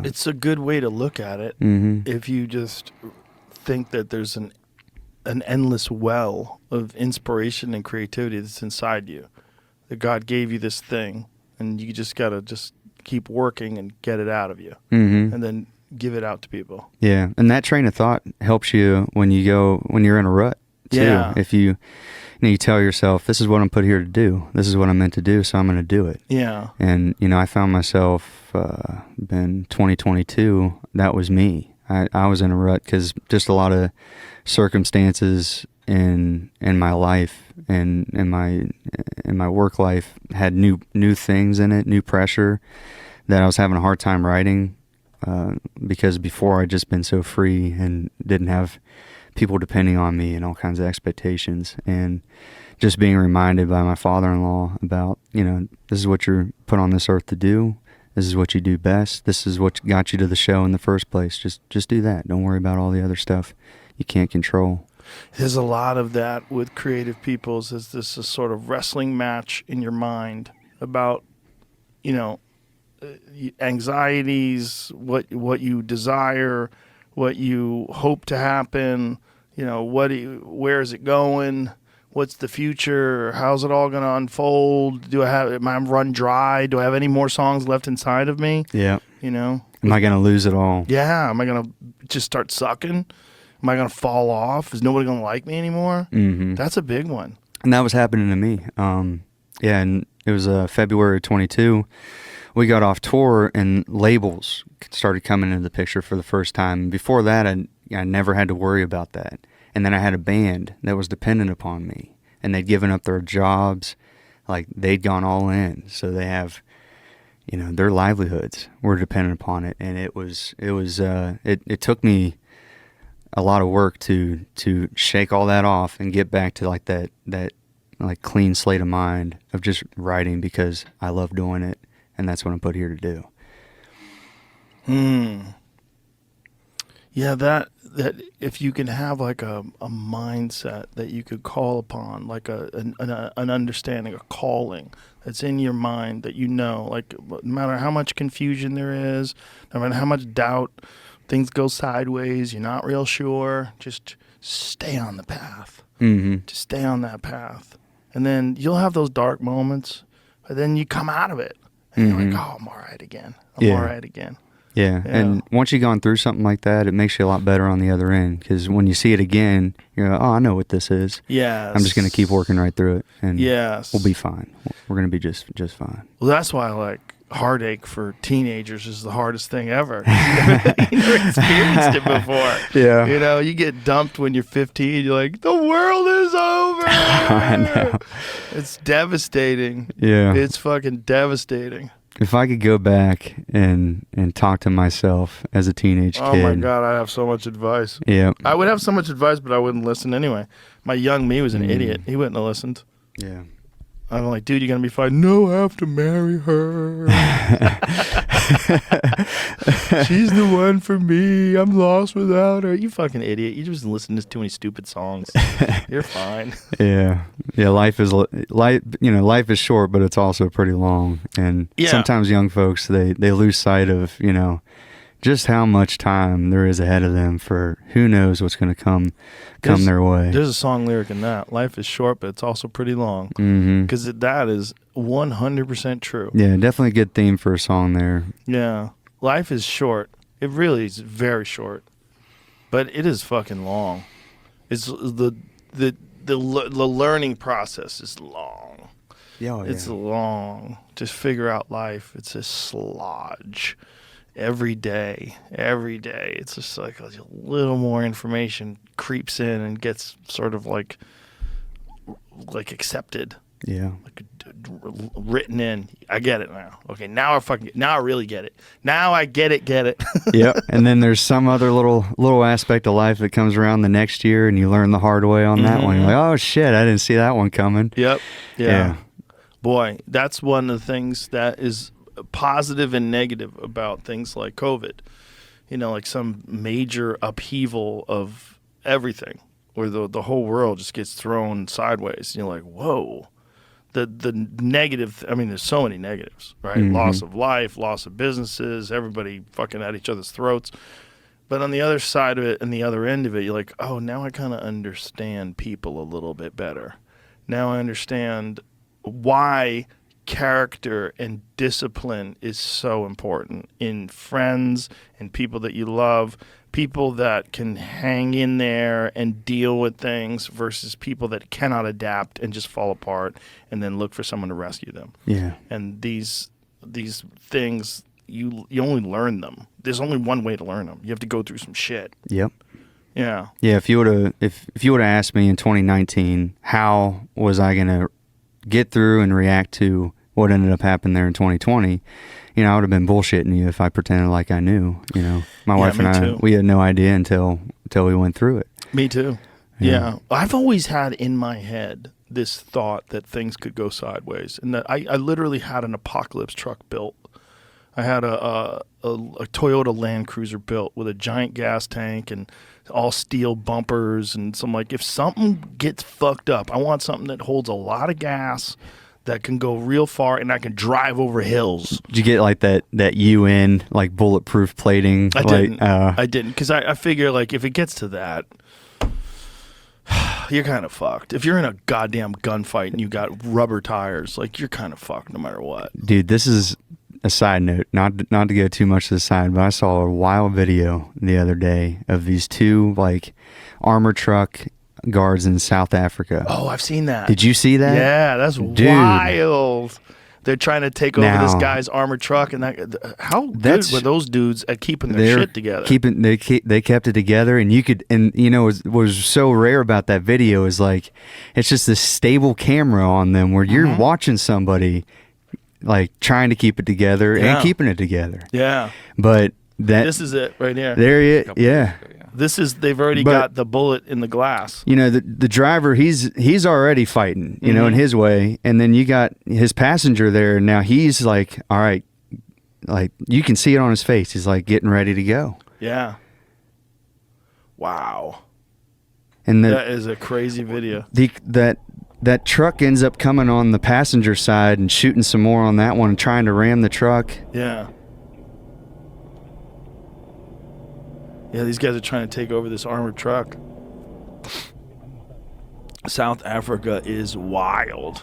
It's a good way to look at it. If you just think that there's an endless well of inspiration and creativity that's inside you, that God gave you this thing, and you just gotta just keep working and get it out of you, and then give it out to people. Yeah, and that train of thought helps you when you're in a rut too. Yeah. If you tell yourself, this is what I'm put here to do. This is what I'm meant to do, so I'm going to do it. Yeah. And I found myself in 2022. That was me. I was in a rut because just a lot of circumstances in my life and in my work life had new things in it, new pressure that I was having a hard time writing because before I'd just been so free and didn't have people depending on me and all kinds of expectations, and just being reminded by my father-in-law about, this is what you're put on this earth to do. This is what you do best. This is what got you to the show in the first place. Just do that. Don't worry about all the other stuff you can't control. There's a lot of that with creative peoples. Is this a sort of wrestling match in your mind about, anxieties, what you desire, what you hope to happen, where is it going? What's the future? How's it all going to unfold? Am I run dry? Do I have any more songs left inside of me? Yeah. Am I going to lose it all? Yeah. Am I going to just start sucking? Am I going to fall off? Is nobody going to like me anymore? Mm-hmm. That's a big one. And that was happening to me. And it was February 22. We got off tour and labels started coming into the picture for the first time. Before that, I never had to worry about that. And then I had a band that was dependent upon me, and they'd given up their jobs, like they'd gone all in. So they have, their livelihoods were dependent upon it. And it took me a lot of work to shake all that off and get back to like that like clean slate of mind of just writing because I love doing it. And that's what I'm put here to do. Yeah, that if you can have like a mindset that you could call upon, like an understanding, a calling that's in your mind that like no matter how much confusion there is, no matter how much doubt, things go sideways, you're not real sure, just stay on the path. Mm-hmm. Just stay on that path. And then you'll have those dark moments, but then you come out of it. And you're like, I'm all right again. I'm all right again. Yeah. And once you've gone through something like that, it makes you a lot better on the other end. Because when you see it again, you're like, I know what this is. Yes. I'm just going to keep working right through it. And yes. We'll be fine. We're going to be just fine. Well, that's why heartache for teenagers is the hardest thing ever. You never experienced it before. Yeah. You get dumped when you're 15. You're like, the world is over. I know. It's devastating. Yeah. It's fucking devastating. If I could go back and talk to myself as a teenage kid. Oh my God, I have so much advice. Yeah. I would have so much advice, but I wouldn't listen anyway. My young me was an idiot. He wouldn't have listened. Yeah. I'm like, dude, you're going to be fine. No, I have to marry her. She's the one for me. I'm lost without her. You fucking idiot. You just listen to too many stupid songs. You're fine. Yeah. Yeah, life is short, but it's also pretty long. And sometimes young folks, they lose sight of, just how much time there is ahead of them for who knows what's going to come their way. There's a song lyric in that. Life is short, but it's also pretty long. Because that is 100% true. Yeah, definitely a good theme for a song there. Yeah. Life is short. It really is very short. But it is fucking long. It's the learning process is long. Yeah, It's long. Just figure out life. It's a slodge. Every day, it's just like a little more information creeps in and gets sort of like accepted. Yeah. Like written in. I get it now. Okay, now I really get it. Now I get it. Yep. And then there's some other little aspect of life that comes around the next year and you learn the hard way on that one. You're like, oh shit, I didn't see that one coming. Yep. Yeah. Boy, that's one of the things that is positive and negative about things like COVID, like some major upheaval of everything where the whole world just gets thrown sideways. You're like, whoa, the negative. I mean, there's so many negatives, right? Loss of life, loss of businesses, everybody fucking at each other's throats. But on the other side of it and the other end of it, you're like, oh, now I kind of understand people a little bit better. Now I understand why character and discipline is so important in friends and people that you love, people that can hang in there and deal with things versus people that cannot adapt and just fall apart and then look for someone to rescue them. Yeah. And these things, you only learn them. There's only one way to learn them. You have to go through some shit. Yep. Yeah. Yeah, if you would have asked me in 2019 how was I going to get through and react to what ended up happening there in 2020, I would have been bullshitting you if I pretended like I knew. My wife and I, too. we had no idea until we went through it. Me too. Yeah. I've always had in my head this thought that things could go sideways, and that I literally had an apocalypse truck built. I had a Toyota Land Cruiser built with a giant gas tank and all steel bumpers, and so I'm like, if something gets fucked up, I want something that holds a lot of gas, that can go real far, and I can drive over hills. Did you get like that UN like bulletproof plating? I didn't, because I figure like if it gets to that, you're kind of fucked. If you're in a goddamn gunfight and you got rubber tires, like you're kind of fucked no matter what. Dude, this is a side note, not to go too much to the side, but I saw a wild video the other day of these two like armor truck guards in South Africa. Oh, I've seen that. Did you see that? Yeah, that's Dude. Wild. They're trying to take over this Now, guy's armored truck, and how good were those dudes at keeping their shit together? They kept it together, and you could, and what was so rare about that video is like it's just this stable camera on them where you're watching somebody like trying to keep it together and keeping it together. Yeah, but this is it right here. There you, yeah. They've already got the bullet in the glass. The driver, he's already fighting, in his way. And then you got his passenger there. And now he's like, all right, like you can see it on his face. He's like getting ready to go. Yeah. Wow. And that is a crazy video. That truck ends up coming on the passenger side and shooting some more on that one and trying to ram the truck. Yeah. Yeah, these guys are trying to take over this armored truck. South Africa is wild.